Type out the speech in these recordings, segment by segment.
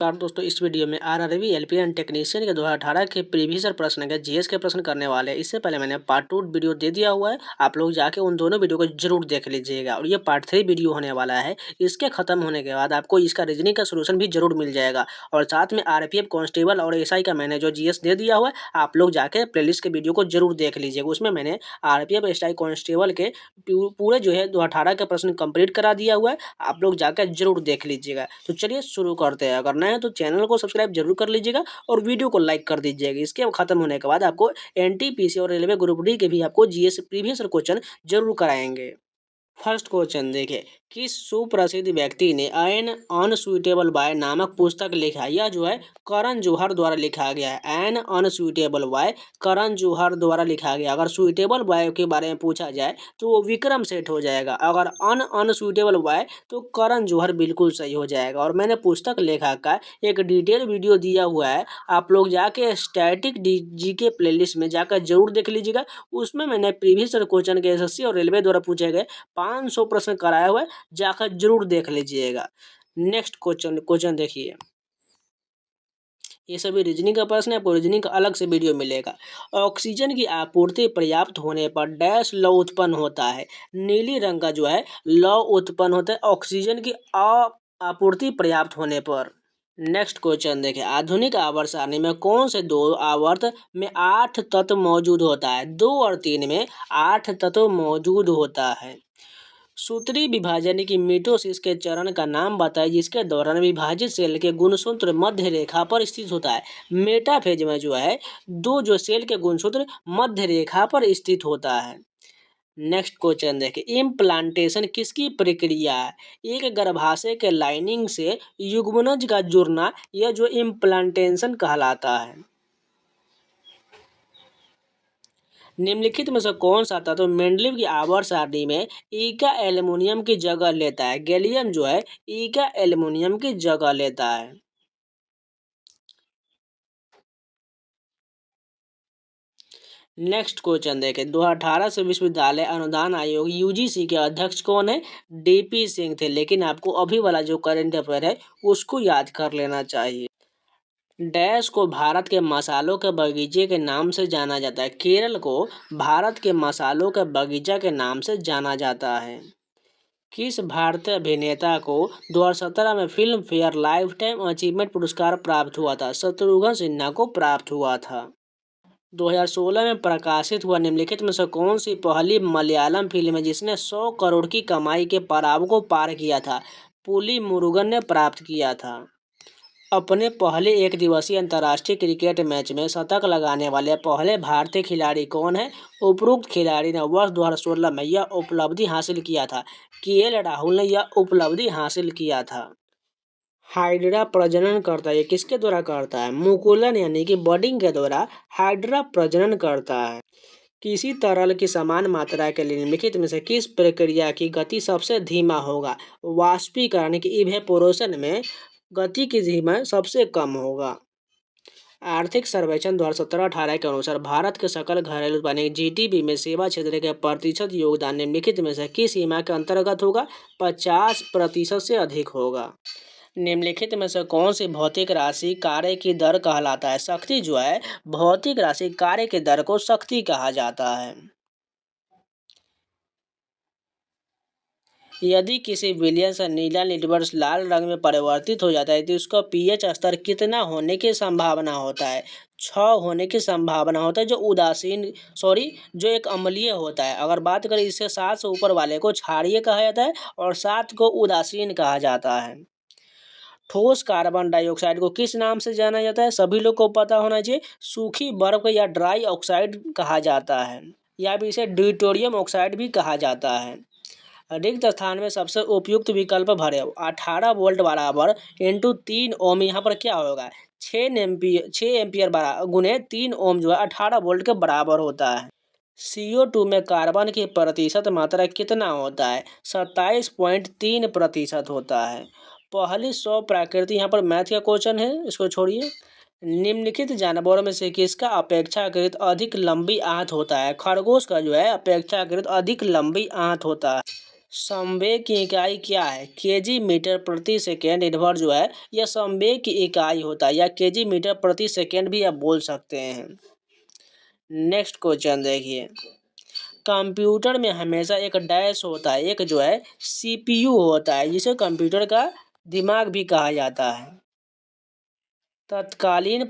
दोस्तों इस वीडियो में आरआरबी एलपीएन टेक्नीशियन के 2018 के प्रीवियस प्रश्न के जीएस के प्रश्न करने वाले हैं। इससे पहले मैंने पार्ट 2 वीडियो दे दिया हुआ है, आप लोग जाके उन दोनों वीडियो को जरूर देख लीजिएगा। और ये पार्ट 3 वीडियो होने वाला है। इसके खत्म होने के बाद आपको इसका रीजनिंग का सोल्यूशन भी जरूर मिल जाएगा। और साथ में आरपीएफ कांस्टेबल और एसआई का मैंने जो जीएस दे दिया हुआ है, आप लोग जाके प्लेलिस्ट के वीडियो को जरूर देख लीजिएगा। उसमें मैंने आरपीएफ एसआई कांस्टेबल के पूरे जो है 2018 के प्रश्न कंप्लीट करा दिया हुआ है, आप लोग जाकर जरूर देख लीजिएगा। तो चलिए शुरू करते हैं। अगर नए हैं तो चैनल को सब्सक्राइब जरूर कर लीजिएगा और वीडियो को लाइक कर दीजिएगा। इसके खत्म होने के बाद आपको एनटीपीसी और रेलवे ग्रुप डी के भी आपको जीएस प्रीवियस क्वेश्चन जरूर कराएंगे। फर्स्ट क्वेश्चन देखिए, किस सुप्रसिद्ध व्यक्ति ने एन अनसुइटेबल बाय नामक पुस्तक लिखा? यह जो है करण जौहर द्वारा लिखा गया है। N unsuitable bye Karan Johar द्वारा लिखा गया। अगर सुइटेबल बाय के बारे में पूछा जाए तो वो विक्रम सेठ हो जाएगा। अगर अनसुइटेबल बाय तो करण जौहर बिल्कुल सही हो जाएगा। और मैंने पुस्तक लेखक का एक डिटेल वीडियो दिया हुआ है, आप लोग जाके स्टैटिक जीके प्लेलिस्ट में जाकर जरूर देख लीजिएगा। उसमें मैंने प्रीवियस क्वेश्चन के एसएससी और रेलवे द्वारा पूछे गए 500 प्रश्न कराया हुआ है, जाकर जरूर देख लीजिएगा। नेक्स्ट क्वेश्चन देखिए, ये सभी रीजनिंग का प्रश्न है, आपको रीजनिंग का अलग से वीडियो मिलेगा। ऑक्सीजन की आपूर्ति पर्याप्त होने पर डैश लौ उत्पन्न होता है। नीली रंग का जो है लौ उत्पन्न होता है ऑक्सीजन की आपूर्ति पर्याप्त होने पर। नेक्स्ट क्वेश्चन देखें, आधुनिक आवर्त सारणी में कौन से दो आवर्त में 8 तत्व मौजूद होता है? 2 और 3 में 8 तत्व मौजूद होता है। सूत्री विभाजन की मिटोसिस के चरण का नाम बताइए जिसके दौरान विभाजित सेल के गुणसूत्र मध्य रेखा पर स्थित होता है। मेटाफेज में जो है जो सेल के गुणसूत्र मध्य रेखा पर स्थित होता है। नेक्स्ट क्वेश्चन देखें, इम्प्लांटेशन किसकी प्रक्रिया है? एक गर्भाशय के लाइनिंग से युग्मनज का जुड़ना, यह जो इम्प्लांटेशन कहलाता है। निम्नलिखित में से कौन सा तत्व मेंडलीव की आवर्त सारणी में ईका एल्युमिनियम की जगह लेता है? गैलियम जो है ईका एल्युमिनियम की जगह लेता है। नेक्स्ट क्वेश्चन देखें, 2018 से विश्वविद्यालय अनुदान आयोग यूजीसी के अध्यक्ष कौन है? डीपी सिंह थे। लेकिन आपको अभी वाला जो करंट अफेयर है उसको याद कर लेना चाहिए। डैश को भारत के मसालों के बगीचे के नाम से जाना जाता है। केरल को भारत के मसालों के बगीचा के नाम से जाना जाता है। किस भारतीय अभिनेता को 2017 में film fair life time achievement पुरस्कार प्राप्त हुआ था? शत्रुघ्न सिन्हा को प्राप्त हुआ था। 2016 में प्रकाशित हुआ निम्नलिखित में से कौन सी पहली मलयालम फिल्म है जिसने 100 करोड़ की कमाई के पड़ाव को पार किया था? पुली मुरुगन ने प्राप्त किया था। अपने पहले एक दिवसीय अंतर्राष्ट्रीय क्रिकेट मैच में शतक लगाने वाले पहले भारतीय खिलाड़ी कौन है? उपरोक्त खिलाड़ी ने वर्ष 2016 में यह उपलब्धि हासिल किया था। केएल राहुल ने यह उपलब्धि हासिल किया था। हाइड्रा प्रजनन करता है, ये किसके द्वारा करता है? मुकुलन यानी कि बडिंग के द्वारा हाइड्रा प्रजनन करता है। किसी तरल की समान मात्रा के लिए निम्नलिखित में से किस प्रक्रिया की गति सबसे धीमा होगा? वाष्पीकरण की इवेपोरेशन में गति की धीमा सबसे कम होगा। आर्थिक सर्वेक्षण 2017-18 के अनुसार भारत के सकल घरेलू उत्पाद जीडीपी में सेवा क्षेत्र के प्रतिशत योगदान निम्नलिखित में से किस सीमा के अंतर्गत होगा? 50% से अधिक होगा। निम्नलिखित में से कौन सी भौतिक राशि कार्य की दर कहलाता है? शक्ति जो है भौतिक राशि कार्य की दर को शक्ति कहा जाता है। यदि किसी विलयन से नीला निडवर्स लाल रंग में परिवर्तित हो जाता है तो उसका पीएच स्तर कितना होने की संभावना होता है? 6 होने की संभावना होता है, जो एक अम्लीय होता है। अगर बात करें इससे 7 से ऊपर वाले को क्षारीय कहा जाता है और 7 को उदासीन कहा जाता है। ठोस कार्बन डाइऑक्साइड को किस नाम से जाना जाता है? सभी लोग को पता होना चाहिए, सूखी बर्फ या ड्राई ऑक्साइड कहा जाता है, या भी इसे ड्यूटेरियम ऑक्साइड भी कहा जाता है। रिक्त स्थान में सबसे उपयुक्त विकल्प भरे। 18 वोल्ट बराबर इंटू 3 ओम, यहाँ पर क्या होगा? 6 एम्पियर गुने 3 ओम जो है 18 वोल्ट के बराबर होता है। CO2 में कार्बन की प्रतिशत मात्रा कितना होता है? 27.3% होता है। पहली 100 प्राकृति, यहाँ पर मैथ का क्वेश्चन है, इसको छोड़िए। निम्नलिखित जानवरों में से किसका अपेक्षाकृत अधिक लंबी आंत होता है? खरगोश का जो है अपेक्षाकृत अधिक लंबी आंत होता है। संवेग की इकाई क्या है? केजी मीटर प्रति सेकेंड इन्वर्स जो है यह संवेग की इकाई होता है, या केजी मीटर प्रति सेकेंड भी आप बोल सकते हैं। नेक्स्ट क्वेश्चन देखिए, कंप्यूटर में हमेशा एक डैश होता है, एक जो है सीपीयू होता है, जिसे कंप्यूटर का दिमाग भी कहा जाता है। तत्कालीन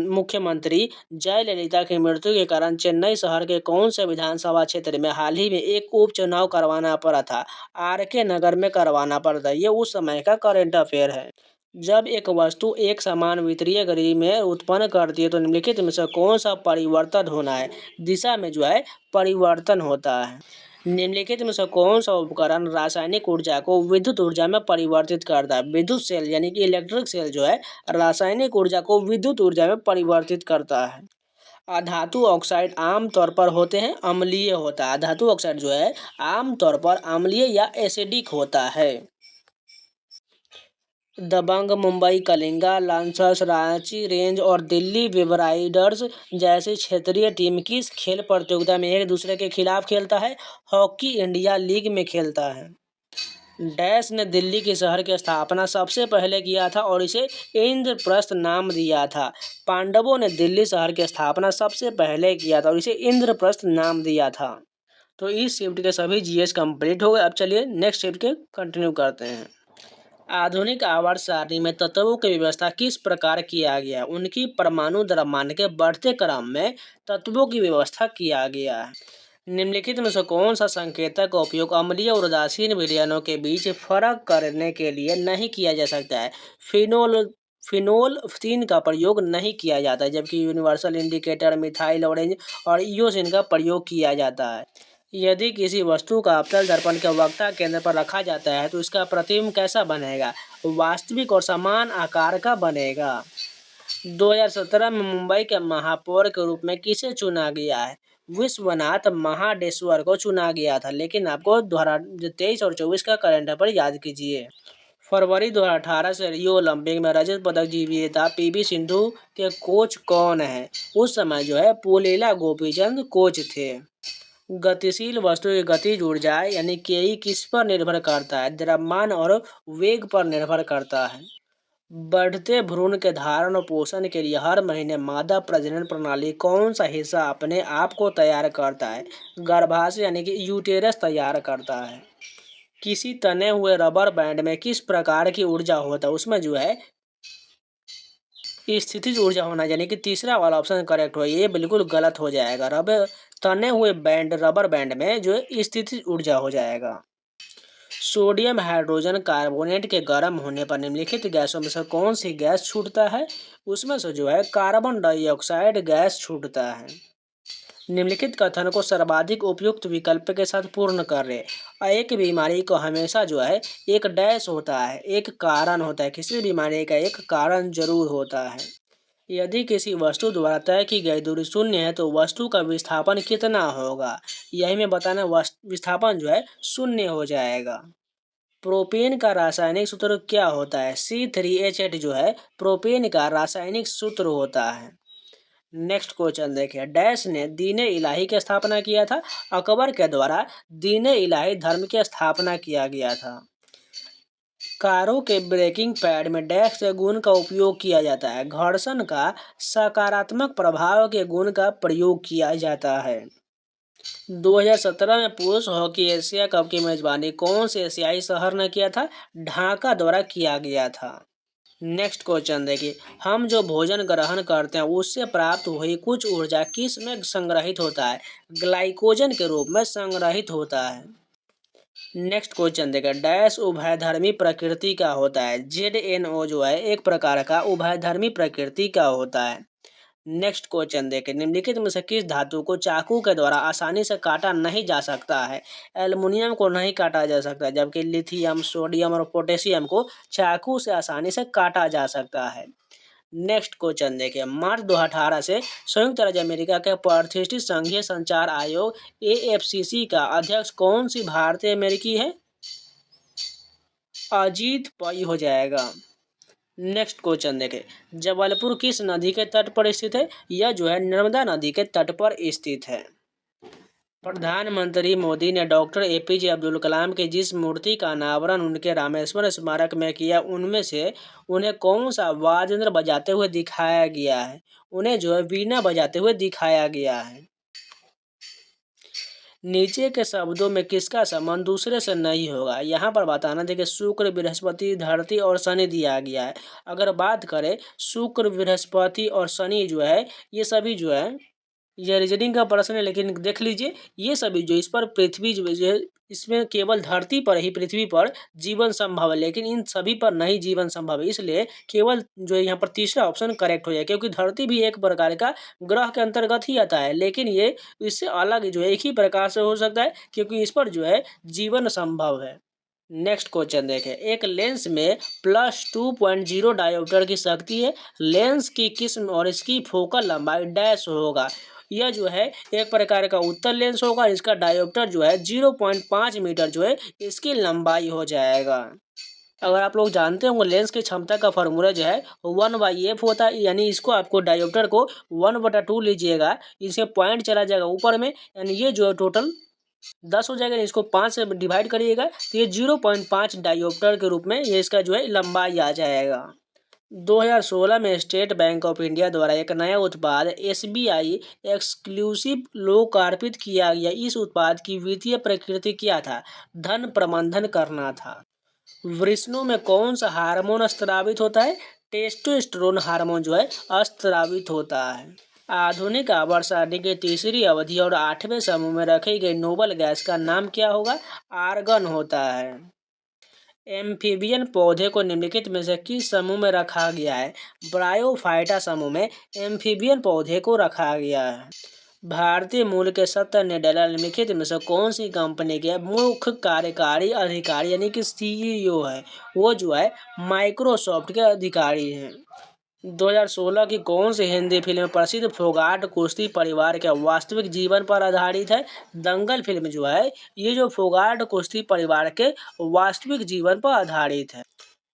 मुख्यमंत्री जयललिता की मृत्यु के कारण चेन्नई शहर के कौन से विधानसभा क्षेत्र में हाल ही में एक उपचुनाव करवाना पड़ा था? आरके नगर में करवाना पड़ा था। ये उस समय का करंट अफेयर है। जब एक वस्तु एक समान वितरीय गति में उत्पन्न करती है तो निम्नलिखित में से कौन सा परिवर्तन होना है? दिशा में जो है परिवर्तन होता है। निम्नलिखित में से कौन सा उपकरण रासायनिक ऊर्जा को विद्युत ऊर्जा में परिवर्तित करता है? विद्युत सेल यानी कि इलेक्ट्रिक सेल जो है रासायनिक ऊर्जा को विद्युत ऊर्जा में परिवर्तित करता है। अधातु ऑक्साइड आमतौर पर होते हैं अम्लीय होता है। अधातु ऑक्साइड जो है आमतौर पर अम्लीय या एसिडिक होता है। दबंग, मुंबई कलिंगा, लांसर्स, रांची रेंज और दिल्ली वेवराइडर्स जैसी क्षेत्रीय टीम किस खेल प्रतियोगिता में एक दूसरे के खिलाफ खेलता है? हॉकी इंडिया लीग में खेलता है। डैश ने दिल्ली के शहर की स्थापना सबसे पहले किया था और इसे इंद्रप्रस्थ नाम दिया था। पांडवों ने दिल्ली शहर की स्थापना सबसे पहले किया था और इसे इंद्रप्रस्थ नाम दिया था। तो इस शिफ्ट के सभी जीएस कंप्लीट हो गए। अब चलिए नेक्स्ट शिफ्ट के कंटिन्यू करते हैं। आधुनिक आवर्त सारणी में तत्वों की व्यवस्था किस प्रकार किया गया? उनकी परमाणु द्रव्यमान के बढ़ते क्रम में तत्वों की व्यवस्था किया गया है। निम्नलिखित में से कौन सा संकेतक का उपयोग अम्लीय और उदासीन विलयनों के बीच फर्क करने के लिए नहीं किया जा सकता है? फिनोल्फ्थीन का प्रयोग नहीं किया जाता है, जबकि यूनिवर्सल इंडिकेटर, मिथाइल ऑरेंज और ईओसिन का प्रयोग किया जाता है। यदि किसी वस्तु का अवतल दर्पण के वक्ता केंद्र पर रखा जाता है तो इसका प्रतिबिंब कैसा बनेगा? वास्तविक और समान आकार का बनेगा। 2017 में मुंबई के महापौर के रूप में किसे चुना गया है? विश्वनाथ महाडेश्वर को चुना गया था। लेकिन आपको 2023 और 24 का कैलेंडर पर याद कीजिए। फरवरी 2018 से रियो ओलंपिक में रजत पदक विजेता पीवी सिंधु के कोच कौन है? उस समय जो है पुलेला गोपीचंद कोच थे। गतिशील वस्तु की गतिज ऊर्जा यानी के किस पर निर्भर करता है? द्रव्यमान और वेग पर निर्भर करता है। बढ़ते भ्रूण के धारण और पोषण के लिए हर महीने मादा प्रजनन प्रणाली कौन सा हिस्सा अपने आप को तैयार करता है? गर्भाशय यानी कि यूटेरस तैयार करता है। किसी तने हुए रबर बैंड में किस प्रकार की ऊर्जा होता है? उसमें जो है स्थितिज ऊर्जा होना, यानी कि तीसरा वाला ऑप्शन करेक्ट हो। ये बिल्कुल गलत हो जाएगा। तने हुए रबर बैंड में जो है स्थितिज ऊर्जा हो जाएगा। सोडियम हाइड्रोजन कार्बोनेट के गर्म होने पर निम्नलिखित गैसों में से कौन सी गैस छूटता है? उसमें से जो है कार्बन डाइऑक्साइड गैस छूटता है। निम्नलिखित कथन को सर्वाधिक उपयुक्त विकल्प के साथ पूर्ण करें। एक बीमारी को हमेशा जो है एक डैश होता है, एक कारण होता है। किसी बीमारी का एक कारण जरूर होता है। यदि किसी वस्तु द्वारा तय की गई दूरी 0 है तो वस्तु का विस्थापन कितना होगा? यही में बताना, विस्थापन जो है 0 हो जाएगा। प्रोपेन का रासायनिक सूत्र क्या होता है? C3H8 जो है प्रोपेन का रासायनिक सूत्र होता है। नेक्स्ट क्वेश्चन देखिए, डैश ने दीन इलाही की स्थापना किया था? अकबर के द्वारा दीन इलाही धर्म की स्थापना किया गया था। कारों के ब्रेकिंग पैड में डैश के गुण का उपयोग किया जाता है? घर्षण का सकारात्मक प्रभाव के गुण का प्रयोग किया जाता है। 2017 में पुरुष हॉकी एशिया कप की मेजबानी कौन से एशियाई शहर ने किया था? ढाका द्वारा किया गया था। नेक्स्ट क्वेश्चन देखिए, हम जो भोजन ग्रहण करते हैं उससे प्राप्त हुई कुछ ऊर्जा किस में संग्रहित होता है? ग्लाइकोजन के रूप में संग्रहित होता है। नेक्स्ट क्वेश्चन देखिए, डैश उभयधर्मी प्रकृति का होता है? ZNO जो है एक प्रकार का उभयधर्मी प्रकृति का होता है। नेक्स्ट क्वेश्चन देखें, निम्नलिखित में से किस धातु को चाकू के द्वारा आसानी से काटा नहीं जा सकता है? एल्युमिनियम को नहीं काटा जा सकता, जबकि लिथियम, सोडियम और पोटेशियम को चाकू से आसानी से काटा जा सकता है। नेक्स्ट क्वेश्चन देखिए, मार्च 2018 से संयुक्त राज्य अमेरिका के प्रतिष्ठित संघीय संचार आयोग AFCC का अध्यक्ष कौन सी भारतीय अमेरिकी है? अजीत पई हो जाएगा। नेक्स्ट क्वेश्चन देखें, जबलपुर किस नदी के तट पर स्थित है? यह जो है नर्मदा नदी के तट पर स्थित है। प्रधानमंत्री मोदी ने डॉक्टर एपीजे अब्दुल कलाम की जिस मूर्ति का अनावरण उनके रामेश्वर स्मारक में किया, उनमें से उन्हें कौन सा वाद्य यंत्र बजाते हुए दिखाया गया है? उन्हें जो है वीणा बजाते हुए दिखाया गया है। नीचे के शब्दों में किसका संबंध दूसरे से नहीं होगा? यहाँ पर बताना देखिए, शुक्र, बृहस्पति, धरती और शनि दिया गया है। अगर बात करें शुक्र, बृहस्पति और शनि जो है, ये सभी जो है, ये रीजनिंग का प्रश्न है, लेकिन देख लीजिए ये सभी जो इस पर पृथ्वी जो है, इसमें केवल धरती पर ही, पृथ्वी पर जीवन संभव है, लेकिन इन सभी पर नहीं जीवन संभव है। इसलिए केवल जो है यहाँ पर तीसरा ऑप्शन करेक्ट हो जाए, क्योंकि धरती भी एक प्रकार का ग्रह के अंतर्गत ही आता है, लेकिन ये इससे अलग जो है एक ही प्रकार से हो सकता है, क्योंकि इस पर जो है जीवन संभव है। नेक्स्ट क्वेश्चन देखें, एक लेंस में +2.0 डायोप्टर की शक्ति है। लेंस की किस्म और इसकी फोकल लंबाई डैश होगा। यह जो है एक प्रकार का उत्तल लेंस होगा। इसका डायोप्टर जो है 0.5 मीटर जो है इसकी लंबाई हो जाएगा। अगर आप लोग जानते होंगे लेंस की क्षमता का फार्मूला जो है 1/f होता है, यानी इसको आपको डायोप्टर को 1/2 लीजिएगा, इसमें पॉइंट चला जाएगा ऊपर में, यानी ये जो है टोटल 10 हो जाएगा। इसको 5 से डिवाइड करिएगा तो ये 0.5 डायोप्टर के रूप में ये इसका जो है लंबाई आ जाएगा। 2016 में स्टेट बैंक ऑफ इंडिया द्वारा एक नया उत्पाद SBI एक्सक्लूसिव लोकार्पित किया गया। इस उत्पाद की वित्तीय प्रकृति क्या था? धन प्रबंधन करना था। वृषणों में कौन सा हार्मोन स्रावित होता है? टेस्टोस्टेरोन हार्मोन जो है स्रावित होता है। आधुनिक आवर्तसारणी की तीसरी अवधि और 8वें समूह में रखी गई नोबल गैस का नाम क्या होगा? आर्गन होता है। एम्फीबियन पौधे को निम्नलिखित में से किस समूह में रखा गया है? ब्रायोफाइटा समूह में एम्फीबियन पौधे को रखा गया है। भारतीय मूल के सत्तर नेडेला निम्नलिखित में से कौन सी कंपनी के मुख्य कार्यकारी अधिकारी यानी कि CEO है? वो जो है माइक्रोसॉफ्ट के अधिकारी हैं। 2016 की कौन सी हिंदी फिल्म प्रसिद्ध फोगाट कुश्ती परिवार के वास्तविक जीवन पर आधारित है? दंगल फिल्म जो है ये जो फोगाट कुश्ती परिवार के वास्तविक जीवन पर आधारित है।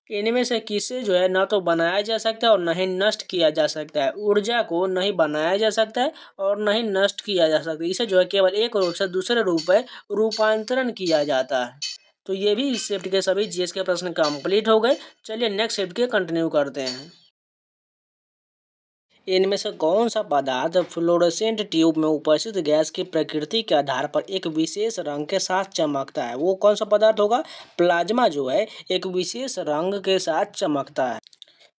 इनमें से किसे जो है न तो बनाया जा सकता है और न ही नष्ट किया जा सकता है? ऊर्जा को नहीं बनाया जा सकता है और न ही नष्ट किया जा सकता है। इसे जो है केवल एक रूप से दूसरे रूप में रूपांतरण किया जाता है। तो ये भी इस शिफ्ट के सभी GS के प्रश्न कंप्लीट हो गए। चलिए नेक्स्ट शिफ्ट के कंटिन्यू करते हैं। इनमें से कौन सा पदार्थ फ्लोरोसेंट ट्यूब में उपस्थित गैस की प्रकृति के आधार पर एक विशेष रंग के साथ चमकता है? वो कौन सा पदार्थ होगा? प्लाज्मा जो है एक विशेष रंग के साथ चमकता है।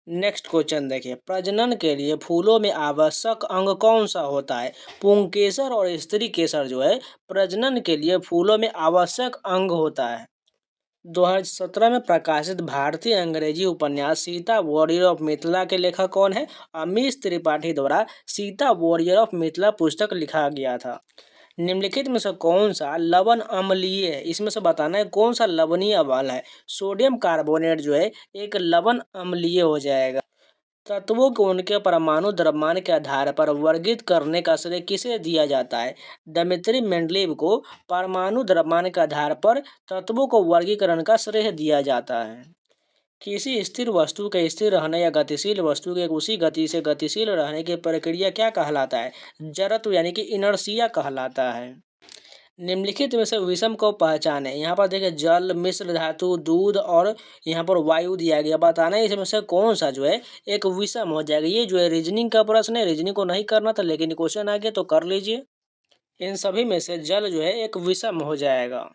नेक्स्ट क्वेश्चन देखिए, प्रजनन के लिए फूलों में आवश्यक अंग कौन सा होता है? पुंकेसर और स्त्री केसर जो है प्रजनन के लिए फूलों में आवश्यक अंग होता है। 2017 में प्रकाशित भारतीय अंग्रेजी उपन्यास सीता वॉरियर ऑफ मिथिला के लेखक कौन है? अमीश त्रिपाठी द्वारा सीता वॉरियर ऑफ मिथिला पुस्तक लिखा गया था। निम्नलिखित में से कौन सा लवण अम्लीय है? इसमें से बताना है कौन सा लवणीय अम्ल है। सोडियम कार्बोनेट जो है एक लवण अम्लीय हो जाएगा। तत्वों को उनके परमाणु द्रव्यमान के आधार पर वर्गीकृत करने का श्रेय किसे दिया जाता है? दमित्री मेंडलीव को परमाणु द्रव्यमान के आधार पर तत्वों को वर्गीकरण का श्रेय दिया जाता है। किसी स्थिर वस्तु के स्थिर रहने या गतिशील वस्तु के उसी गति से गतिशील रहने की प्रक्रिया क्या कहलाता है? जड़त्व यानी कि इनर्शिया कहलाता है। निम्नलिखित में से विषम को पहचाने। यहाँ पर देखिए जल, मिश्र धातु, दूध और यहाँ पर वायु दिया गया। बताना है इसमें से कौन सा जो है एक विषम हो जाएगा। ये जो है रीजनिंग का प्रश्न है, रीजनिंग को नहीं करना था लेकिन क्वेश्चन आ गया तो कर लीजिए। इन सभी में से जल जो है एक विषम हो जाएगा।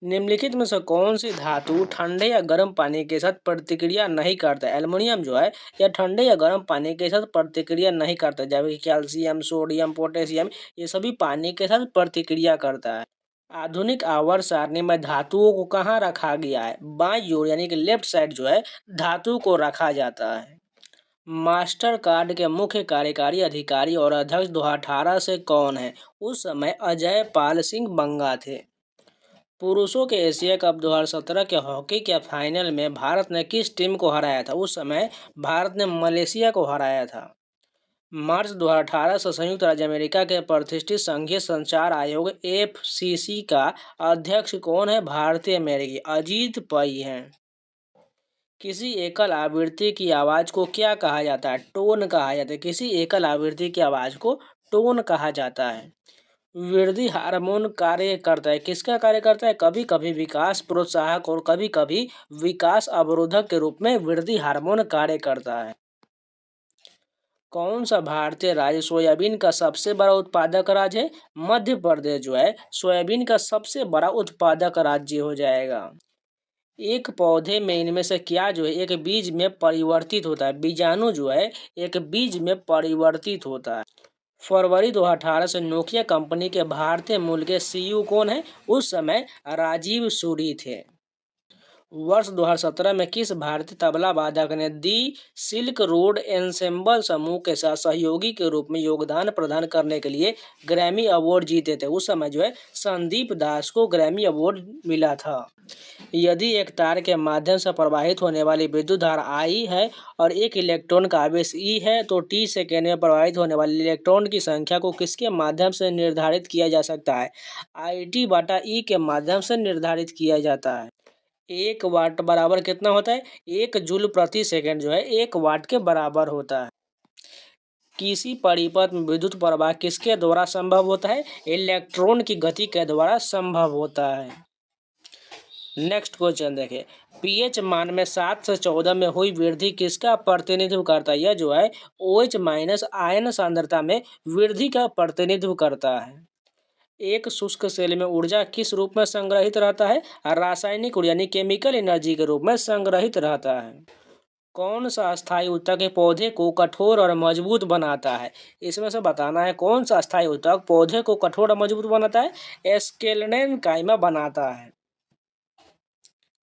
निम्नलिखित में से कौन सी धातु ठंडे या गर्म पानी के साथ प्रतिक्रिया नहीं करता है? एल्युमिनियम जो है यह ठंडे या गर्म पानी के साथ प्रतिक्रिया नहीं करता, जबकि कैल्शियम, सोडियम, पोटेशियम ये सभी पानी के साथ प्रतिक्रिया करता है। आधुनिक आवर्त सारणी में धातुओं को कहाँ रखा गया है? बाईं ओर यानी कि लेफ्ट साइड जो है धातु को रखा जाता है। मास्टर कार्ड के मुख्य कार्यकारी अधिकारी और अध्यक्ष 2018 से कौन है? उस समय अजय पाल सिंह बंगा थे। पुरुषों के एशिया कप 2017 के हॉकी के फाइनल में भारत ने किस टीम को हराया था? उस समय भारत ने मलेशिया को हराया था। मार्च 2018 से संयुक्त राज्य अमेरिका के प्रतिष्ठित संघीय संचार आयोग FCC का अध्यक्ष कौन है? भारतीय अमेरिकी अजीत पै हैं। किसी एकल आवृत्ति की आवाज को क्या कहा जाता है? टोन कहा जाता है। किसी एकल आवृत्ति की आवाज को टोन कहा जाता है। वृद्धि हार्मोन कार्य करता है, किसका कार्य करता है? कभी कभी विकास प्रोत्साहक और कभी कभी विकास अवरोधक के रूप में वृद्धि हार्मोन कार्य करता है। कौन सा भारतीय राज्य सोयाबीन का सबसे बड़ा उत्पादक राज्य है? मध्य प्रदेश जो है सोयाबीन का सबसे बड़ा उत्पादक राज्य हो जाएगा। एक पौधे में इनमें से क्या जो है एक बीज में परिवर्तित होता है? बीजाणु जो है एक बीज में परिवर्तित होता है। फरवरी 2018 से नोकिया कंपनी के भारतीय मूल के सीईओ कौन है? उस समय राजीव सूरी थे। वर्ष 2017 में किस भारतीय तबला वादक ने दी सिल्क रोड एंसेंबल समूह के साथ सहयोगी के रूप में योगदान प्रदान करने के लिए ग्रैमी अवार्ड जीते थे? उस समय जो है संदीप दास को ग्रैमी अवार्ड मिला था। यदि एक तार के माध्यम से प्रवाहित होने वाली विद्युत धारा I है और एक इलेक्ट्रॉन का आवेश E है तो t सेकेंड में प्रवाहित होने वाले इलेक्ट्रॉन की संख्या को किसके माध्यम से निर्धारित किया जा सकता है? IT/E के माध्यम से निर्धारित किया जाता है। 1 वाट बराबर कितना होता है? 1 जूल प्रति सेकेंड जो है 1 वाट के बराबर होता है। किसी परिपथ में विद्युत प्रवाह किसके द्वारा संभव होता है? इलेक्ट्रॉन की गति के द्वारा संभव होता है। नेक्स्ट क्वेश्चन देखिए, पीएच मान में 7 से 14 में हुई वृद्धि किसका प्रतिनिधित्व करता है? यह जो है OH- आयन सांद्रता में वृद्धि का प्रतिनिधित्व करता है। एक शुष्क सेल में ऊर्जा किस रूप में संग्रहित रहता है? रासायनिक ऊर्जा यानी केमिकल एनर्जी के रूप में संग्रहित रहता है। कौन सा अस्थायी ऊतक पौधे को कठोर और मजबूत बनाता है? इसमें से बताना है कौन सा अस्थायी ऊतक पौधे को कठोर और मजबूत बनाता है? एस्केलेन काइमा बनाता है।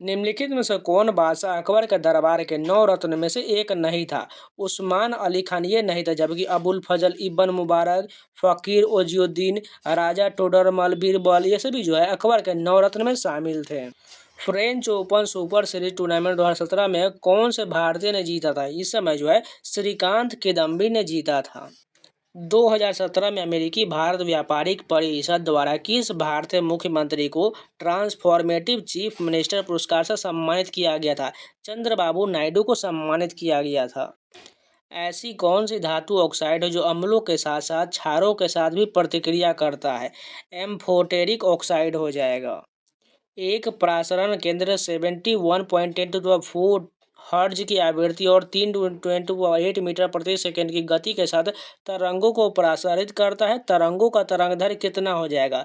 निम्नलिखित में से कौन बादशाह अकबर के दरबार के 9 रत्न में से एक नहीं था? उस्मान अली खान ये नहीं था, जबकि अबुल फजल इब्न मुबारक, फकीर उजुद्दीन, राजा टोडरमल, बीरबल ये सभी जो है अकबर के 9 रत्न में शामिल थे। French open super series tournament 2017 में कौन से भारतीय ने जीता था? इस समय जो है श्रीकांत किदम्बी ने जीता था। 2017 में अमेरिकी भारत व्यापारिक परिषद द्वारा किस भारतीय मुख्यमंत्री को ट्रांसफॉर्मेटिव चीफ मिनिस्टर पुरस्कार से सम्मानित किया गया था? चंद्रबाबू नायडू को सम्मानित किया गया था। ऐसी कौन सी धातु ऑक्साइड है जो अम्लों के साथ साथ क्षारों के साथ भी प्रतिक्रिया करता है? एम्फोटेरिक ऑक्साइड हो जाएगा। एक प्रसारण केंद्र 71.10 हर्ट्ज की आवृत्ति और 3.8 मीटर प्रति सेकंड की गति के साथ तरंगों को प्रसारित करता है। तरंगों का तरंगदैर्घ्य कितना हो जाएगा?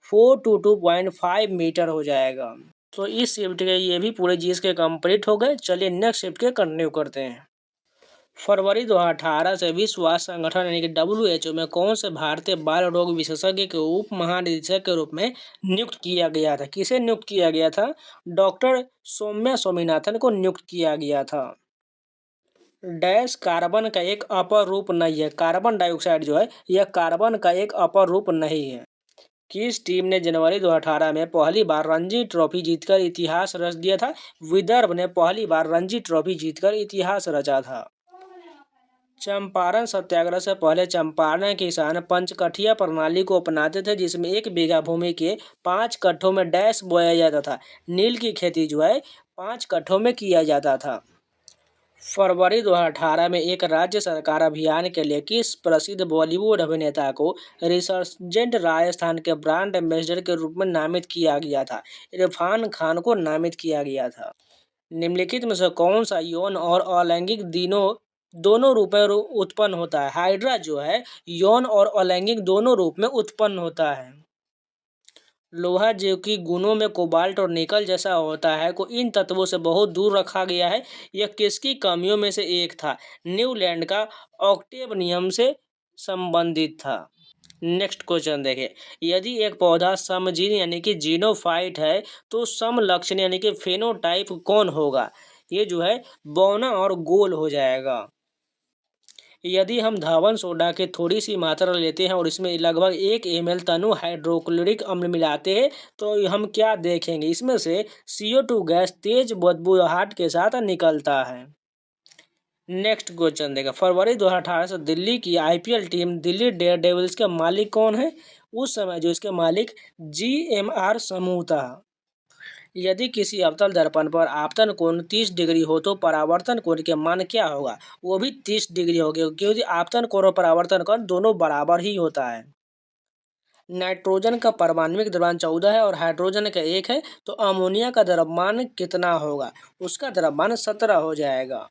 422.5 मीटर हो जाएगा। तो इस शिफ्ट के ये भी पूरे जीएस के कंप्लीट हो गए। चलिए नेक्स्ट शिफ्ट के कंटिन्यू करते हैं। फरवरी 2018 से विश्व स्वास्थ्य संगठन यानी कि WHO में कौन से भारतीय बाल रोग विशेषज्ञ के उप महानिदेशक के रूप में नियुक्त किया गया था? किसे नियुक्त किया गया था? डॉक्टर सौम्या स्वामीनाथन को नियुक्त किया गया था। डैश कार्बन का एक अपर रूप नहीं है। कार्बन डाइऑक्साइड जो है यह कार्बन का एक अपर रूप नहीं है। किस टीम ने जनवरी 2018 में पहली बार रणजी ट्रॉफी जीतकर इतिहास रच दिया था? विदर्भ ने पहली बार रणजी ट्रॉफी जीतकर इतिहास रचा था। चंपारण सत्याग्रह से पहले चंपारण के किसान पंचकठिया प्रणाली को अपनाते थे, जिसमें 1 बीघा भूमि के 5 कट्ठों में डैश बोया जाता था। नील की खेती जो है 5 कट्ठों में किया जाता था। फरवरी 2018 में एक राज्य सरकार अभियान के लिए किस प्रसिद्ध बॉलीवुड अभिनेता को रिसर्जेंट राजस्थान के ब्रांड एम्बेसडर के रूप में नामित किया गया था? इरफान खान को नामित किया गया था। निम्नलिखित में से कौन सा यौन और अलैंगिक दोनों रूप में उत्पन्न होता है? हाइड्रा जो है यौन और अलैंगिक दोनों रूप में उत्पन्न होता है। लोहा जो कि गुणों में कोबाल्ट और निकल जैसा होता है को इन तत्वों से बहुत दूर रखा गया है। यह किसकी कमियों में से एक था? न्यूलैंड का ऑक्टेव नियम से संबंधित था। नेक्स्ट क्वेश्चन देखें, यदि एक पौधा समजीन यानी कि जीनोफाइट है तो समलक्षण यानी कि फेनोटाइप कौन होगा? ये जो है बौना और गोल हो जाएगा। यदि हम धावन सोडा की थोड़ी सी मात्रा लेते हैं और इसमें लगभग 1 ml तनु हाइड्रोक्लोरिक अम्ल मिलाते हैं तो हम क्या देखेंगे? इसमें से CO2 गैस तेज बदबूहाट के साथ निकलता है। नेक्स्ट क्वेश्चन देगा, फरवरी 2018 से दिल्ली की IPL team Delhi daredevils के मालिक कौन है? उस समय जो इसके मालिक GMR समूह था। यदि किसी अवतल दर्पण पर आपतन कोण 30 डिग्री हो तो परावर्तन कोण के मान क्या होगा? वो भी 30 डिग्री होगी, क्योंकि आपतन कोण और परावर्तन कोण दोनों बराबर ही होता है। नाइट्रोजन का परमाणविक द्रव्यमान 14 है और हाइड्रोजन का 1 है, तो अमोनिया का द्रव्यमान कितना होगा? उसका द्रव्यमान 17 हो जाएगा।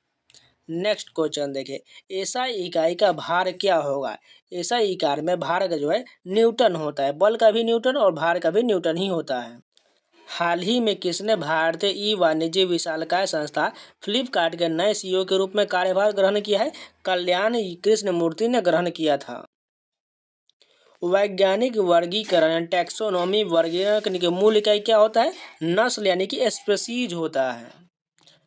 नेक्स्ट क्वेश्चन देखिए, एसआई इकाई का भार क्या होगा? एसआई इकाई में भार का जो है न्यूटन होता है, बल का भी न्यूटन और भार का भी न्यूटन ही होता है। हाल ही में किसने भारतीय ई वाणिज्य विशालकाय संस्था फ्लिपकार्ट के नए सीईओ के रूप में कार्यभार ग्रहण किया है? कल्याण कृष्णमूर्ति ने ग्रहण किया था। वैज्ञानिक वर्गीकरण टैक्सोनॉमी वर्गीकरण के मूल इकाई क्या होता है? नस्ल यानी कि स्पीशीज होता है।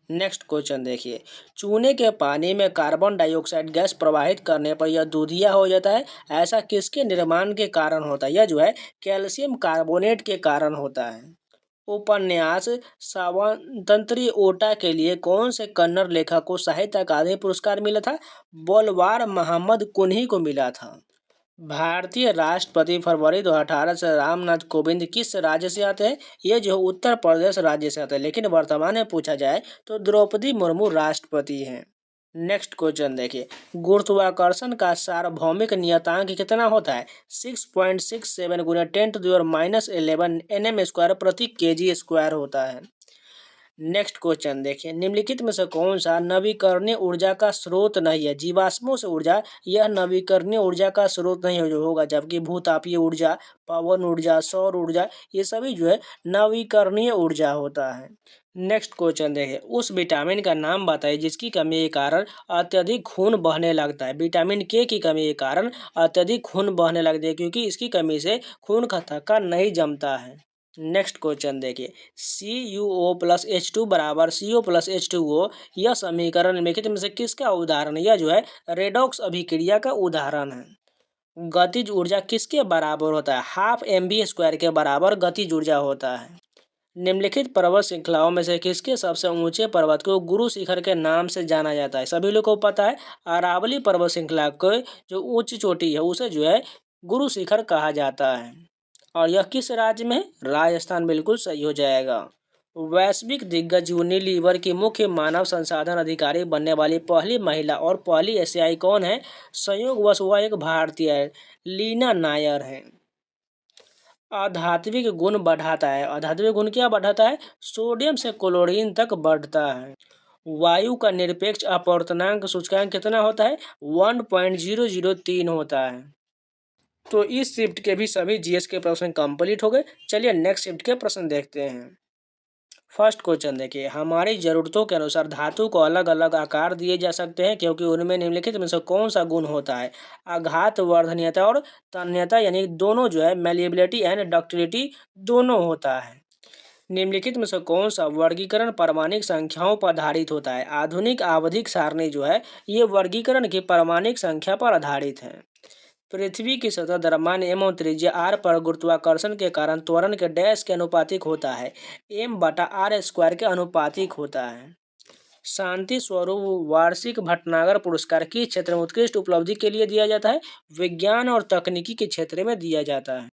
नेक्स्ट क्वेश्चन देखिए, चूने के पानी में कार्बन डाइऑक्साइड गैस प्रवाहित करने पर यह दूधिया हो जाता है, ऐसा किसके निर्माण के कारण होता है? यह जो है कैल्शियम कार्बोनेट के कारण होता है। उपन्यास स्वातंत्री ओटा के लिए कौन से कन्नड़ लेखक को साहित्य अकादमी पुरस्कार मिला था? बोलवार मोहम्मद कुन्ही को मिला था। भारतीय राष्ट्रपति फरवरी 2018 से रामनाथ कोविंद किस राज्य से आते हैं? ये जो उत्तर प्रदेश राज्य से आते हैं, लेकिन वर्तमान में पूछा जाए तो द्रौपदी मुर्मू राष्ट्रपति हैं। नेक्स्ट क्वेश्चन देखिए, गुरुत्वाकर्षण का सार्वभौमिक नियतांक कितना होता है? 6.67 गुना 10⁻11 nm² प्रति kg² होता है। नेक्स्ट क्वेश्चन देखिए, निम्नलिखित में से कौन सा नवीकरणीय ऊर्जा का स्रोत नहीं है? जीवाश्मों से ऊर्जा यह नवीकरणीय ऊर्जा का स्रोत नहीं होगा, जबकि भूतापीय ऊर्जा, पवन ऊर्जा, सौर ऊर्जा ये सभी जो है नवीकरणीय ऊर्जा होता है। नेक्स्ट क्वेश्चन देखिए, उस विटामिन का नाम बताइए जिसकी कमी के कारण अत्यधिक खून बहने लगता है। विटामिन के की कमी के कारण अत्यधिक खून बहने लगता है, क्योंकि इसकी कमी से खून का थक्का नहीं जमता है। नेक्स्ट क्वेश्चन देखिए, CuO+H2 बराबर CO+H2O यह समीकरण निम्नलिखित में से किसका उदाहरण है? यह जो है रेडॉक्स अभिक्रिया का उदाहरण है। गतिज ऊर्जा किसके बराबर होता है? हाफ mv² के बराबर गतिज ऊर्जा होता है। निम्नलिखित पर्वत श्रृंखलाओं में से किसके सबसे ऊंचे पर्वत को गुरु शिखर के नाम से जाना जाता है? सभी लोगों को पता है, अरावली पर्वत श्रृंखला को जो ऊंची चोटी है उसे जो है गुरु शिखर कहा जाता है। और यह किस राज्य में है? राजस्थान बिल्कुल सही हो जाएगा। वैश्विक दिग्गज यूनिलीवर की मुख्य मानव संसाधन अधिकारी बनने वाली पहली महिला और पहली एशियाई कौन है? संयोगवश वह एक भारतीय है, लीना नायर है। आध्यात्मिक गुण बढ़ाता है, आध्यात्मिक गुण क्या बढ़ाता है? सोडियम से क्लोरीन तक बढ़ता है। वायु का निरपेक्ष अपवर्तनांक सूचकांक कितना होता है? 1.003 होता है। तो इस शिफ्ट के भी सभी जीएस के प्रश्न कंप्लीट हो गए। चलिए नेक्स्ट शिफ्ट के प्रश्न देखते हैं। फर्स्ट क्वेश्चन देखिए, हमारी जरूरतों के अनुसार धातु को अलग अलग आकार दिए जा सकते हैं क्योंकि उनमें निम्नलिखित में से कौन सा गुण होता है? आघात वर्धनीयता और तन्यता, यानी दोनों जो है मेलिएबिलिटी एंड डक्टिलिटी दोनों होता है। निम्नलिखित में से कौन सा वर्गीकरण परमाणिक संख्याओं पर आधारित होता है? आधुनिक आवधिक सारणी जो है ये वर्गीकरण की परमाणिक संख्या पर आधारित है। पृथ्वी की सतह द्रव्यमान एवं त्रिज्या r पर गुरुत्वाकर्षण के कारण त्वरण के डैश के अनुपातिक होता है, m/r² के अनुपातिक होता है। शांति स्वरूप वार्षिक भटनागर पुरस्कार किस क्षेत्र में उत्कृष्ट उपलब्धि के लिए दिया जाता है? विज्ञान और तकनीकी के क्षेत्र में दिया जाता है।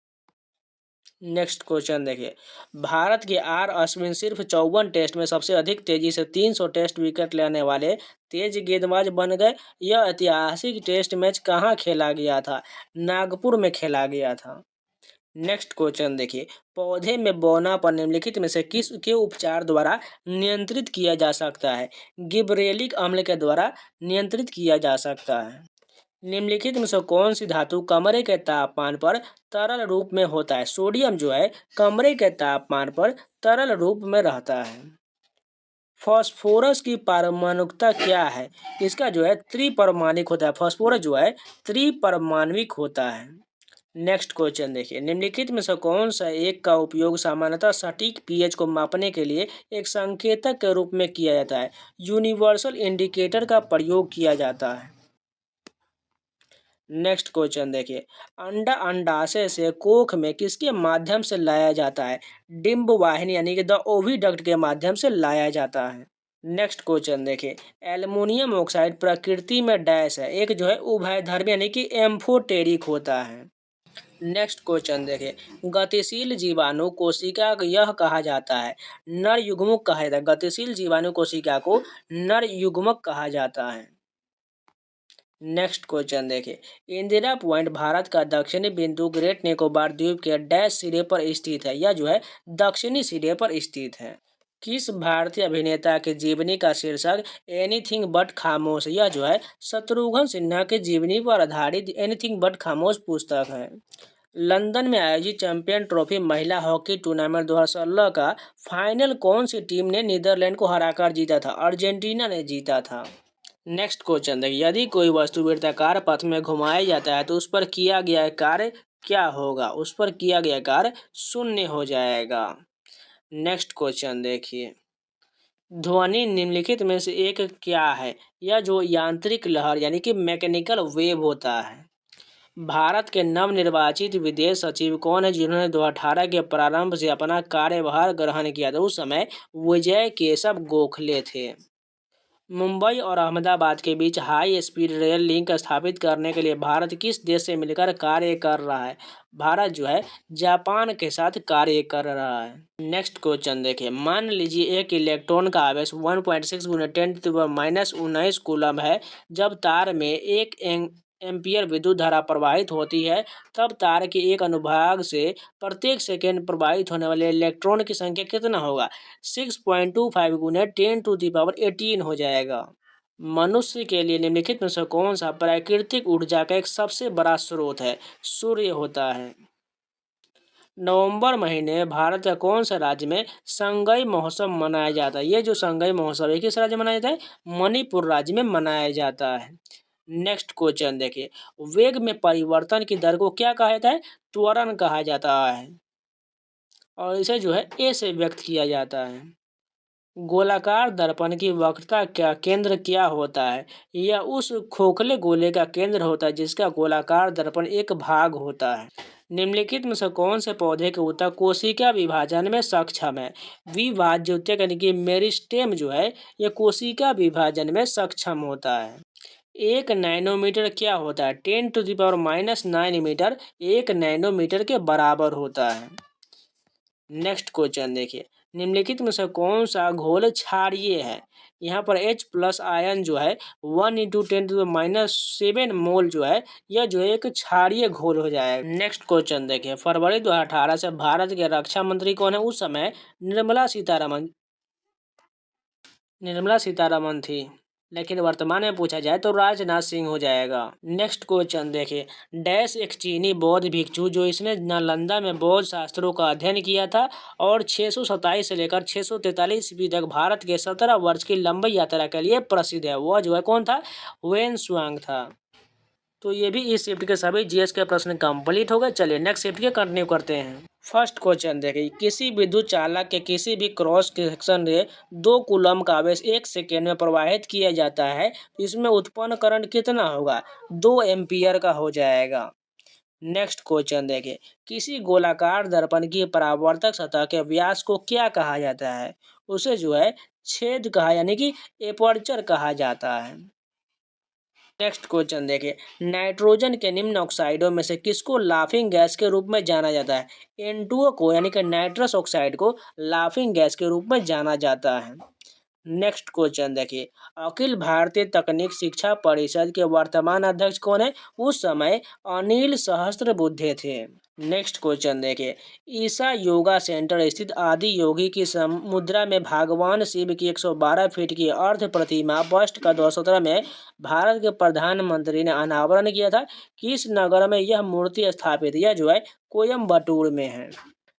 नेक्स्ट क्वेश्चन देखिए, भारत के आर अश्विन सिर्फ 54 टेस्ट में सबसे अधिक तेजी से 300 टेस्ट विकेट लेने वाले तेज गेंदबाज बन गए। यह ऐतिहासिक टेस्ट मैच कहाँ खेला गया था? नागपुर में खेला गया था। नेक्स्ट क्वेश्चन देखिए, पौधे में बौनापन निम्नलिखित में से किस के उपचार द्वारा नियंत्रित किया जा सकता है? गिबरेलिक अम्ल के द्वारा नियंत्रित किया जा सकता है। निम्नलिखित में से कौन सी धातु कमरे के तापमान पर तरल रूप में होता है? सोडियम जो है कमरे के तापमान पर तरल रूप में रहता है। फास्फोरस की पारमाणुकता क्या है? इसका जो है त्रिपरमाणिक होता है। फास्फोरस जो है त्रिपरमाणविक होता है। नेक्स्ट क्वेश्चन देखिए, निम्नलिखित में से कौन सा एक का उपयोग सामान्यतः सटीक पीएच को मापने के लिए एक संकेतक के रूप में किया जाता है? यूनिवर्सल इंडिकेटर का प्रयोग किया जाता है। नेक्स्ट क्वेश्चन देखिए, अंडा अंडाशय से कोख में किसके माध्यम से लाया जाता है? डिंब वाहिनी यानी कि द ओविडक्ट के माध्यम से लाया जाता है। नेक्स्ट क्वेश्चन देखिए, एल्युमिनियम ऑक्साइड प्रकृति में डैश है, एक जो है उभयधर्मी यानी कि एम्फोटेरिक होता है। नेक्स्ट क्वेश्चन देखिए, गतिशील जीवाणु कोशिका को यह कहा जाता है? नर युग्मक कहा जाता है। गतिशील जीवाणु कोशिका को नर युग्मक कहा जाता है। नेक्स्ट क्वेश्चन देखिए, इंदिरा पॉइंट भारत का दक्षिणी बिंदु ग्रेट निकोबार द्वीप के डैश सिरे पर स्थित है। यह जो है दक्षिणी सिरे पर स्थित है। किस भारतीय अभिनेता के जीवनी का शीर्षक एनीथिंग बट खामोश? यह जो है शत्रुघ्न सिन्हा के जीवनी पर आधारित एनीथिंग बट खामोश पुस्तक है। लंदन में आयोजित चैंपियन ट्रॉफी महिला हॉकी टूर्नामेंट 2016 का फाइनल कौन सी टीम ने नीदरलैंड को हराकर जीता था? अर्जेंटीना ने जीता था। नेक्स्ट क्वेश्चन देखिए, यदि कोई वस्तु वृत्ताकार पथ में घुमाया जाता है तो उस पर किया गया कार्य क्या होगा? उस पर किया गया कार्य शून्य हो जाएगा। नेक्स्ट क्वेश्चन देखिए, ध्वनि निम्नलिखित में से एक क्या है? यह जो यांत्रिक लहर यानी कि मैकेनिकल वेव होता है। भारत के नवनिर्वाचित विदेश सचिव कौन है जिन्होंने 2018 के प्रारंभ से अपना कार्यभार ग्रहण किया था? उस समय विजय केशव गोखले थे। मुंबई और अहमदाबाद के बीच हाई स्पीड रेल लिंक स्थापित करने के लिए भारत किस देश से मिलकर कार्य कर रहा है? भारत जो है जापान के साथ कार्य कर रहा है। नेक्स्ट क्वेश्चन देखिए, मान लीजिए एक इलेक्ट्रॉन का आवेश 1.6 × 10⁻19 कूलम है। जब तार में 1 एम्पियर विद्युत धारा प्रवाहित होती है तब तार के एक अनुभाग से प्रत्येक सेकेंड प्रवाहित होने वाले इलेक्ट्रॉन की संख्या कितना होगा? 6.25 × 10⁻18 हो जाएगा। मनुष्य के लिए निम्नलिखित में से कौन सा प्राकृतिक ऊर्जा का एक सबसे बड़ा स्रोत है? सूर्य होता है। नवंबर महीने भारत का कौन सा राज्य में संगई महोत्सव मनाया जाता है? ये जो संगई महोत्सव है किस राज्य में मनाया जाता है? मणिपुर राज्य में मनाया जाता है। नेक्स्ट क्वेश्चन देखिए, वेग में परिवर्तन की दर को क्या कहा जाता है? त्वरण कहा जाता है और इसे जो है ए से व्यक्त किया जाता है। गोलाकार दर्पण की वक्रता का केंद्र क्या होता है? यह उस खोखले गोले का केंद्र होता है जिसका गोलाकार दर्पण एक भाग होता है। निम्नलिखित में से कौन से पौधे के ऊतक कोशिका विभाजन में सक्षम है? विभाज्य ऊतक यानी कि मेरिस्टेम जो है यह कोशिका विभाजन में सक्षम होता है। 1 नैनोमीटर क्या होता है? 10⁻⁻9 मीटर 1 नैनोमीटर के बराबर होता है। नेक्स्ट क्वेश्चन देखिए, निम्नलिखित में से कौन सा घोल क्षारीय है? यहाँ पर H+ आयन जो है 1 × 10⁻⁷ मोल जो है यह जो है एक क्षारीय घोल हो जाएगा। नेक्स्ट क्वेश्चन देखिए, फरवरी 2018 से भारत के रक्षा मंत्री कौन है? उस समय निर्मला सीतारमन थी, लेकिन वर्तमान में पूछा जाए तो राजनाथ सिंह हो जाएगा। नेक्स्ट क्वेश्चन देखिए, डैश एक चीनी बौद्ध भिक्षु जो इसने नालंदा में बौद्ध शास्त्रों का अध्ययन किया था और 627 से लेकर 643 ईस्वी तक भारत के 17 वर्ष की लंबी यात्रा के लिए प्रसिद्ध है। वह जो है कौन था? वेन स्वांग था। तो ये भी इस शिफ्ट के सभी जीएस के प्रश्न कंप्लीट हो गए। चलिए नेक्स्ट शिफ्ट के कंटिन्यू करते हैं। फर्स्ट क्वेश्चन देखिए, किसी विद्युत चालक के किसी भी क्रॉस सेक्शन से 2 कूलम का आवेश 1 सेकेंड में प्रवाहित किया जाता है तो इसमें उत्पन्न करंट कितना होगा? 2 एम्पियर का हो जाएगा। नेक्स्ट क्वेश्चन देखिए, किसी गोलाकार दर्पण की परावर्तक सतह के व्यास को क्या कहा जाता है? उसे जो है छेद कहा यानी कि एपर्चर कहा जाता है। नेक्स्ट क्वेश्चन देखिए, नाइट्रोजन के निम्न ऑक्साइडों में से किसको लाफिंग गैस के रूप में जाना जाता है? N2O को यानी कि नाइट्रस ऑक्साइड को लाफिंग गैस के रूप में जाना जाता है। नेक्स्ट क्वेश्चन देखिए, अखिल भारतीय तकनीक शिक्षा परिषद के वर्तमान अध्यक्ष कौन है? उस समय अनिल सहस्त्रबुद्धे थे। नेक्स्ट क्वेश्चन देखिए, ईसा योगा सेंटर स्थित आदि योगी की मुद्रा में भगवान शिव की 112 फीट की अर्ध प्रतिमा बस्ट का 2017 में भारत के प्रधानमंत्री ने अनावरण किया था। किस नगर में यह मूर्ति स्थापित? यह जो है कोयम्बटूर में है।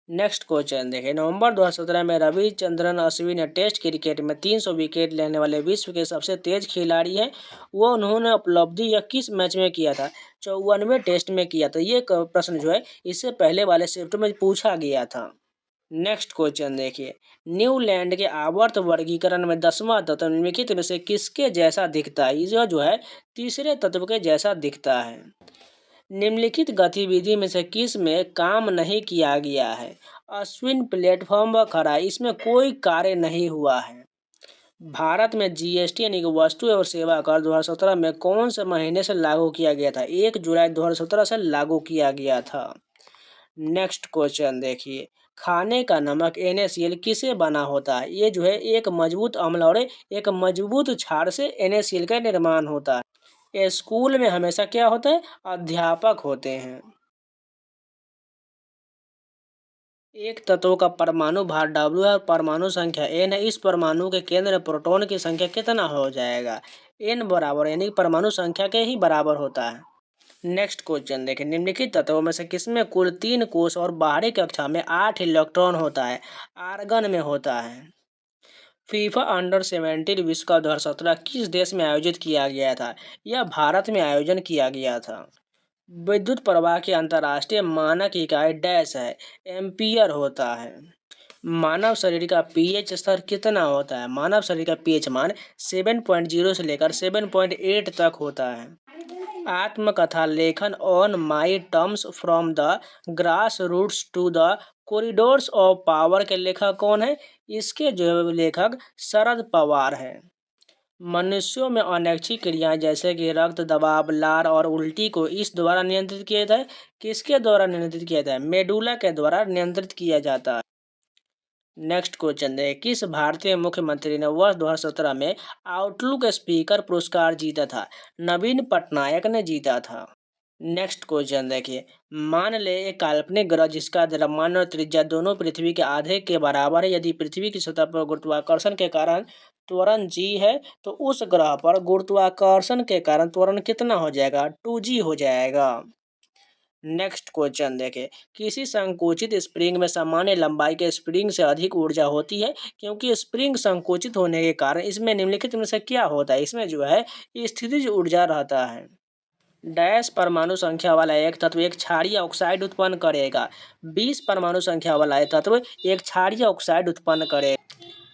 नेक्स्ट क्वेश्चन देखिए, नवंबर 2017 में रविचंद्रन अश्विन टेस्ट क्रिकेट में 300 विकेट लेने वाले विश्व के सबसे तेज खिलाड़ी हैं। वो उन्होंने उपलब्धि यह किस मैच में किया था? 54वें टेस्ट में किया था। ये प्रश्न जो है इससे पहले वाले शिफ्ट में पूछा गया था। नेक्स्ट क्वेश्चन देखिए, न्यूलैंड के आवर्त वर्गीकरण में 10वां तत्व निम्नलिखित में से किसके जैसा दिखता है? यह जो है तीसरे तत्व के जैसा दिखता है। निम्नलिखित गतिविधि में से किस में काम नहीं किया गया है? अश्विन प्लेटफॉर्म पर खड़ा, इसमें कोई कार्य नहीं हुआ है। भारत में जीएसटी यानी कि वस्तु एवं सेवा कर 2017 में कौन से महीने से लागू किया गया था? 1 जुलाई 2017 से लागू किया गया था। नेक्स्ट क्वेश्चन देखिए, खाने का नमक NaCl किसे बना होता है? ये जो है एक मजबूत अम्ल और एक मजबूत क्षार से NaCl का निर्माण होता है। स्कूल में हमेशा क्या होता है, अध्यापक होते हैं। एक तत्व का परमाणु भार W है और परमाणु संख्या N है। इस परमाणु के केंद्र में प्रोटॉन की संख्या कितना हो जाएगा, N बराबर, यानी परमाणु संख्या के ही बराबर होता है। नेक्स्ट क्वेश्चन देखें, निम्नलिखित तत्वों में से किसमें कुल 3 कोष और बाहरी कक्षा में 8 इलेक्ट्रॉन होता है। आर्गन में होता है। फीफा अंडर-17 विश्व कप 2017 किस देश में आयोजित किया गया था। यह भारत में आयोजन किया गया था। विद्युत प्रवाह की अंतर्राष्ट्रीय मानक इकाई डैश है, एम्पियर होता है। मानव शरीर का पीएच स्तर कितना होता है। मानव शरीर का पीएच मान 7.0 से लेकर 7.8 तक होता है। आत्मकथा लेखन on my terms from the grass roots to the corridors of power के लेखक कौन है। इसके जो लेखक शरद पवार है। मनुष्यों में अनैच्छिक क्रियाएं जैसे कि रक्त दबाव, लार और उल्टी को इस द्वारा नियंत्रित किया जाता है। किसके द्वारा नियंत्रित किया जाता है, मेडुला के द्वारा नियंत्रित किया जाता है। नेक्स्ट क्वेश्चन है, किस भारतीय मुख्यमंत्री ने वर्ष 2017 में आउटलुक स्पीकर पुरस्कार जीता था। नवीन पटनायक ने जीता था। नेक्स्ट क्वेश्चन देखिए, मान ले एक काल्पनिक ग्रह जिसका द्रव्यमान और त्रिज्या दोनों पृथ्वी के आधे के बराबर है। यदि पृथ्वी की सतह पर गुरुत्वाकर्षण के कारण त्वरण g है तो उस ग्रह पर गुरुत्वाकर्षण के कारण त्वरण कितना हो जाएगा, 2g हो जाएगा। नेक्स्ट क्वेश्चन देखें, किसी संकुचित स्प्रिंग में सामान्य लंबाई के स्प्रिंग से अधिक ऊर्जा होती है क्योंकि स्प्रिंग संकुचित होने के कारण इसमें निम्नलिखित में से क्या होता है। इसमें जो है स्थितिज ऊर्जा रहता है। डैश परमाणु संख्या वाला एक तत्व एक क्षारीय ऑक्साइड उत्पन्न करेगा। 20 परमाणु संख्या वाला एक तत्व एक क्षारीय ऑक्साइड उत्पन्न करेगा।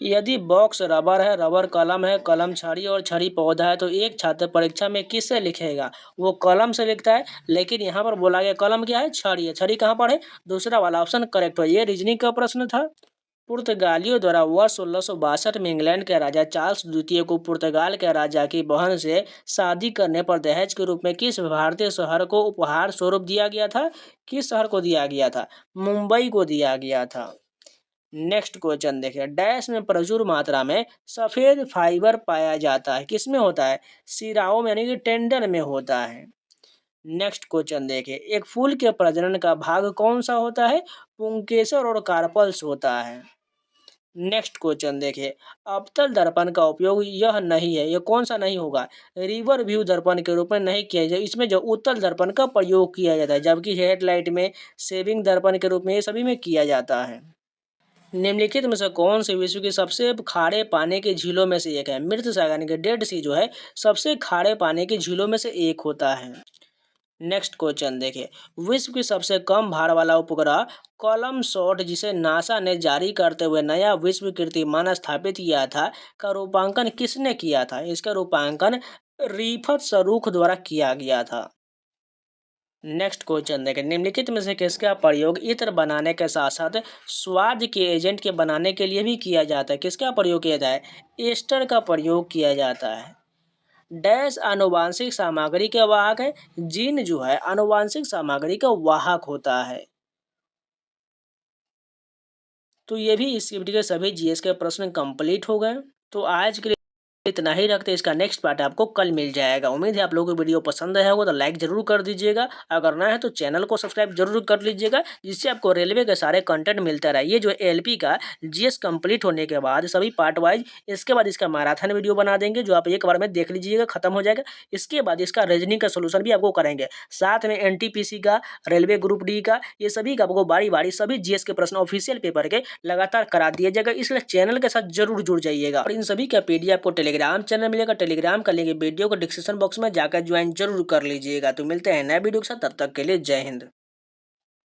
यदि बॉक्स रबर है, रबर कलम है, कलम छड़ी और छड़ी पौधा है तो एक छात्र परीक्षा में किससे लिखेगा, वो कलम से लिखता है। लेकिन यहाँ पर बोला गया कलम क्या है, छड़ी है। छड़ी कहाँ पर है, दूसरा वाला ऑप्शन करेक्ट हो। ये रीजनिंग का प्रश्न था। पुर्तगालियों द्वारा वर्ष 1662 में इंग्लैंड के राजा चार्ल्स द्वितीय को पुर्तगाल के राजा की बहन से शादी करने पर दहेज के रूप में किस भारतीय शहर को उपहार स्वरूप दिया गया था। किस शहर को दिया गया था, मुंबई को दिया गया था। नेक्स्ट क्वेश्चन देखिए, डैश में प्रचुर मात्रा में सफेद फाइबर पाया जाता है। किसमें होता है, सिराओं में यानी कि टेंडर में होता है। नेक्स्ट क्वेश्चन देखिए, एक फूल के प्रजनन का भाग कौन सा होता है, पुंकेसर और कार्पल्स होता है। नेक्स्ट क्वेश्चन देखिए, अवतल दर्पण का उपयोग यह नहीं है, यह कौन सा नहीं होगा, रिवर व्यू दर्पण के रूप में नहीं किया जाए। इसमें जो उत्तल दर्पण का प्रयोग किया जाता है, जबकि हेडलाइट में, सेविंग दर्पण के रूप में, ये सभी में किया जाता है। निम्नलिखित में से कौन सी विश्व की सबसे खारे पानी की झीलों में से एक है। मृत सागर यानी कि डेड सी जो है सबसे खारे पानी की झीलों में से एक होता है। नेक्स्ट क्वेश्चन देखिए, विश्व की सबसे कम भार वाला उपग्रह कॉलम शॉट जिसे नासा ने जारी करते हुए नया विश्व कीर्तिमान स्थापित किया था का रूपांकन किसने किया था। इसका रूपांकन रिफत सरूख द्वारा किया गया था। नेक्स्ट क्वेश्चन देखें, निम्नलिखित में से किसका प्रयोग इत्र बनाने के साथ साथ स्वाद के एजेंट के बनाने के लिए भी किया जाता है। किसका प्रयोग किया जाता है, एस्टर का प्रयोग किया जाता है। डैश आनुवांशिक सामग्री के वाहक है, जीन जो है आनुवांशिक सामग्री का वाहक होता है। तो ये भी इस यूनिट के सभी जीएस के प्रश्न कंप्लीट हो गए। तो आज के लिए इतना ही रखते हैं, इसका नेक्स्ट पार्ट आपको कल मिल जाएगा। उम्मीद है आप लोगों को वीडियो पसंद आया होगा तो लाइक जरूर कर दीजिएगा। अगर नया है तो चैनल को सब्सक्राइब जरूर कर लीजिएगा, जिससे आपको रेलवे के सारे कंटेंट मिलता रहे। ये जो एलपी का जीएस कंप्लीट होने के बाद सभी पार्ट वाइज इसके बाद इसका मैराथन वीडियो बना देंगे, जो आप एक बार में देख लीजिएगा, खत्म हो जाएगा। इसके बाद इसका रीजनिंग का सोल्यूशन भी आपको करेंगे, साथ में एनटीपीसी का, रेलवे ग्रुप डी का, ये सभी का आपको बारी बारी सभी जीएस के प्रश्न ऑफिशियल पेपर के लगातार करा दिया जाएगा। इसलिए चैनल के साथ जरूर जुड़ जाइएगा। और इन सभी का पीडीएफ आपको टेलीग्राम चैनल मिलेगा। टेलीग्राम का लिंक वीडियो को डिस्क्रिप्शन बॉक्स में जाकर ज्वाइन जरूर कर लीजिएगा। तो मिलते हैं नए वीडियो के साथ, तब तक के लिए जय हिंद।